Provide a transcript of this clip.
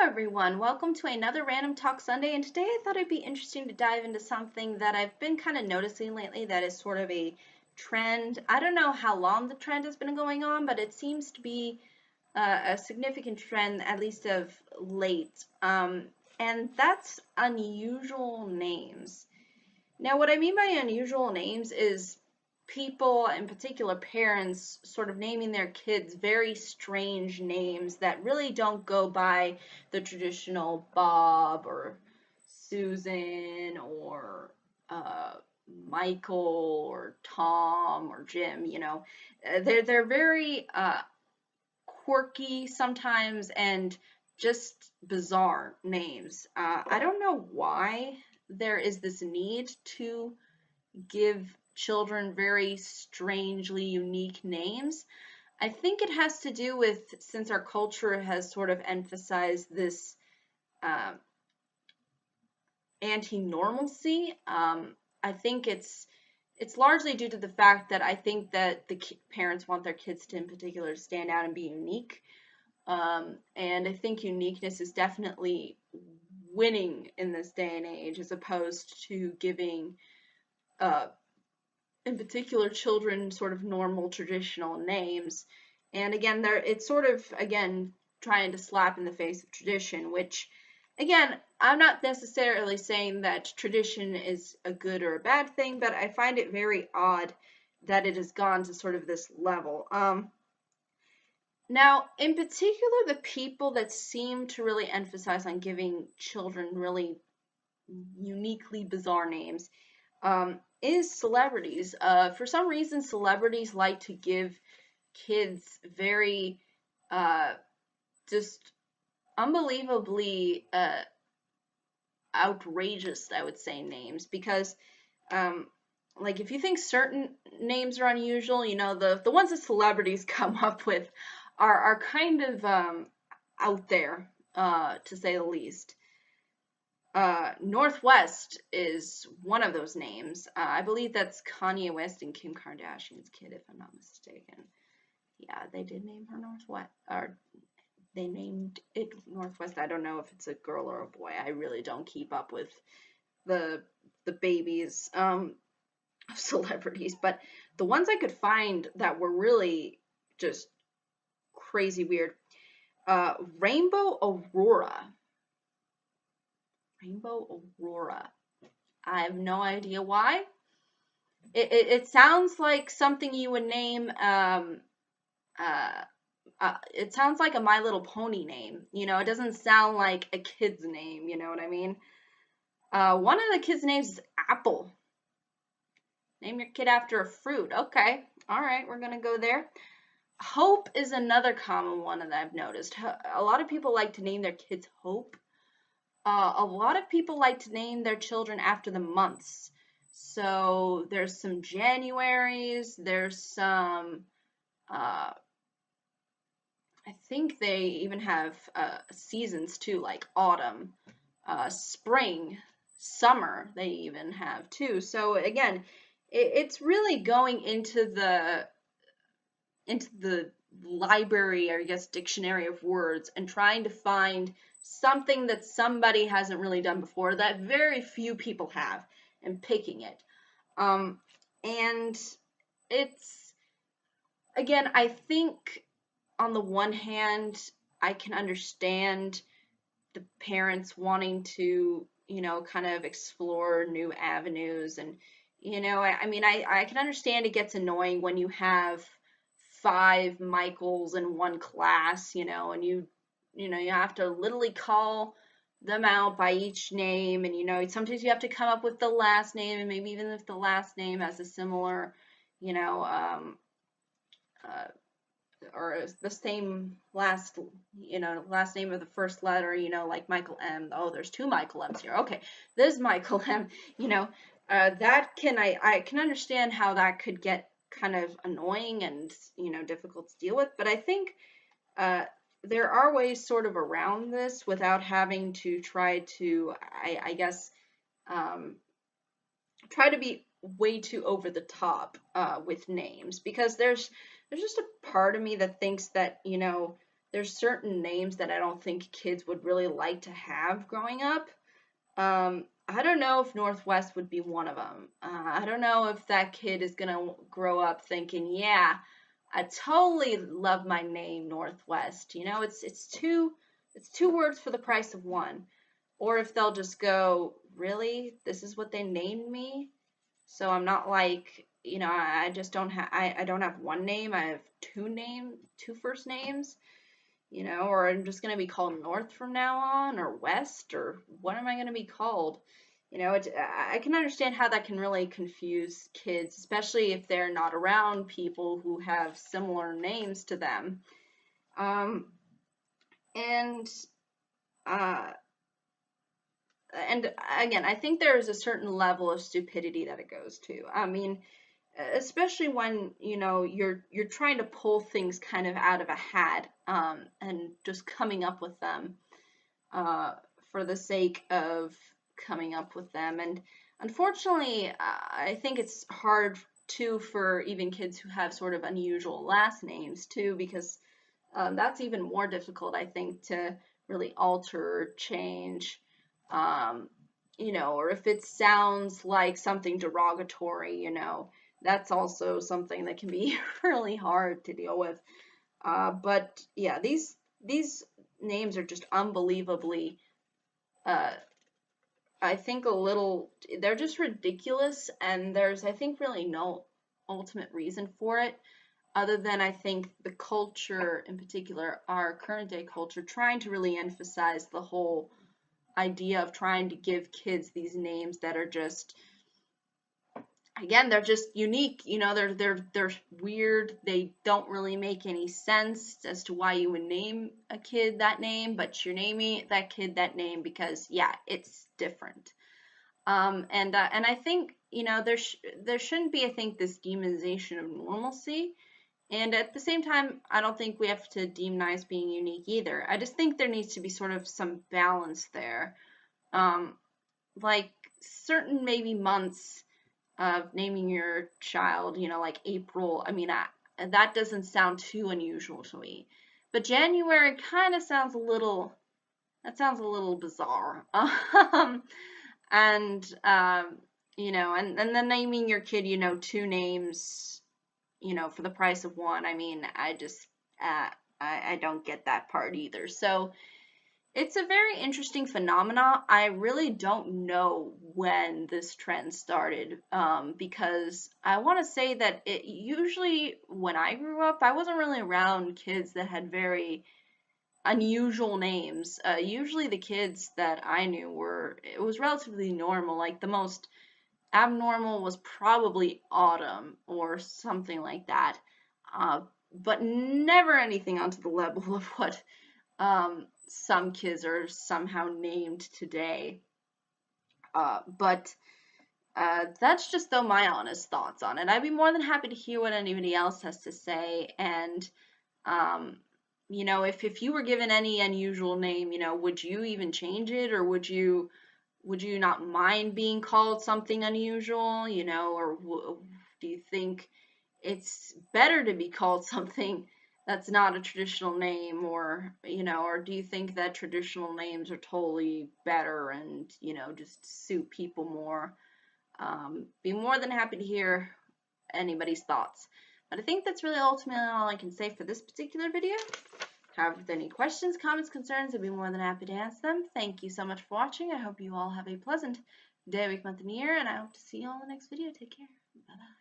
everyone. Welcome to another Random Talk Sunday. And today I thought it'd be interesting to dive into something that I've been kind of noticing lately that is sort of a trend. I don't know how long the trend has been going on, but it seems to be a significant trend, at least of late. And that's unusual names. Now, what I mean by unusual names is people, in particular parents, sort of naming their kids very strange names that really don't go by the traditional Bob or Susan or Michael or Tom or Jim. They're very quirky sometimes and just bizarre names. I don't know why there is this need to give children very strangely unique names. I think it has to do with since our culture has sort of emphasized this uh, anti-normalcy. I think it's largely due to the fact that I think that the parents want their kids to, in particular, stand out and be unique. And I think uniqueness is definitely winning in this day and age, as opposed to giving in particular children sort of normal traditional names. And again, it's sort of again trying to slap in the face of tradition, which again, I'm not necessarily saying that tradition is a good or a bad thing, but I find it very odd that it has gone to sort of this level. Now, in particular, the people that seem to really emphasize on giving children really uniquely bizarre names is celebrities. For some reason, celebrities like to give kids very just unbelievably outrageous, I would say, names because like if you think certain names are unusual, the ones that celebrities come up with are kind of out there, to say the least. Northwest is one of those names. I believe that's Kanye West and Kim Kardashian's kid, if I'm not mistaken. Yeah, they did name her Northwest, or they named it Northwest. I don't know if it's a girl or a boy. I really don't keep up with the babies of celebrities, but the ones I could find that were really just crazy weird. Rainbow Aurora. Rainbow Aurora. I have no idea why. It sounds like something you would name. It sounds like a My Little Pony name. It doesn't sound like a kid's name. You know what I mean? One of the kids' names is Apple. Name your kid after a fruit. Okay, all right, we're gonna go there. Hope is another common one that I've noticed. A lot of people like to name their kids Hope. A lot of people like to name their children after the months. So there's some Januaries, there's some, I think they even have seasons too, like autumn, spring, summer, they even have too. So again, it's really going into the library, or I guess dictionary of words, and trying to find something that somebody hasn't really done before that very few people have, and picking it. And it's, again, I think on the one hand, I can understand the parents wanting to, kind of explore new avenues. And, I mean, I can understand it gets annoying when you have 5 Michaels in one class, and you have to literally call them out by each name, and sometimes you have to come up with the last name, and maybe even if the last name has a similar, you know, uh, or the same last name of the first letter, like Michael M. Oh, there's 2 Michael M's here. Okay, this Michael M. That I can understand how that could get kind of annoying and difficult to deal with, but I think there are ways sort of around this without having to try to, I guess, try to be way too over the top with names, because there's just a part of me that thinks that there's certain names that I don't think kids would really like to have growing up. I don't know if Northwest would be one of them. I don't know if that kid is gonna grow up thinking, yeah, I totally love my name Northwest. You know, it's two words for the price of one. Or if they'll just go, really, this is what they named me. So I'm not like, you know, I just don't have I don't have one name. I have two first names, you know, or I'm just going to be called North from now on, or West, or what am I going to be called? You know, I can understand how that can really confuse kids, especially if they're not around people who have similar names to them. Um, and uh, and again, I think there is a certain level of stupidity that it goes to. I mean, especially when you know you're trying to pull things kind of out of a hat, and just coming up with them uh, for the sake of coming up with them. And unfortunately, I think it's hard too for even kids who have sort of unusual last names too, because that's even more difficult, I think, to really alter or change. Um, you know, or if it sounds like something derogatory, you know, that's also something that can be really hard to deal with. But yeah, these names are just unbelievably, uh, I think they're just ridiculous, and there's, I think, really no ultimate reason for it, other than I think the culture, in particular, our current day culture, trying to really emphasize the whole idea of trying to give kids these names that are just, again, they're just unique. You know, they're weird. They don't really make any sense as to why you would name a kid that name, but you're naming that kid that name because yeah, it's different. And I think, you know, there shouldn't be, I think, this demonization of normalcy. And at the same time, I don't think we have to demonize being unique either. I just think there needs to be sort of some balance there. Um, like certain maybe months of naming your child, you know, like April. I mean, that doesn't sound too unusual to me. But January kind of sounds a little, that sounds a little bizarre. And, you know, and then naming your kid, you know, two names, you know, for the price of one. I mean, I don't get that part either. So, it's a very interesting phenomena. I really don't know when this trend started, because I want to say that it usually, when I grew up, I wasn't really around kids that had very unusual names. Usually the kids that I knew it was relatively normal. Like the most abnormal was probably Autumn or something like that. Uh, but never anything onto the level of what some kids are somehow named today. But that's just though my honest thoughts on it. I'd be more than happy to hear what anybody else has to say. And um, you know, if you were given any unusual name, you know, would you even change it, or would you not mind being called something unusual? You know, or do you think it's better to be called something that's not a traditional name, or you know, or do you think that traditional names are totally better and you know just suit people more? Be more than happy to hear anybody's thoughts, but I think that's really ultimately all I can say for this particular video. However, if any questions, comments, concerns, I'd be more than happy to answer them. Thank you so much for watching. I hope you all have a pleasant day, week, month, and year, and I hope to see you all in the next video. Take care. Bye-bye.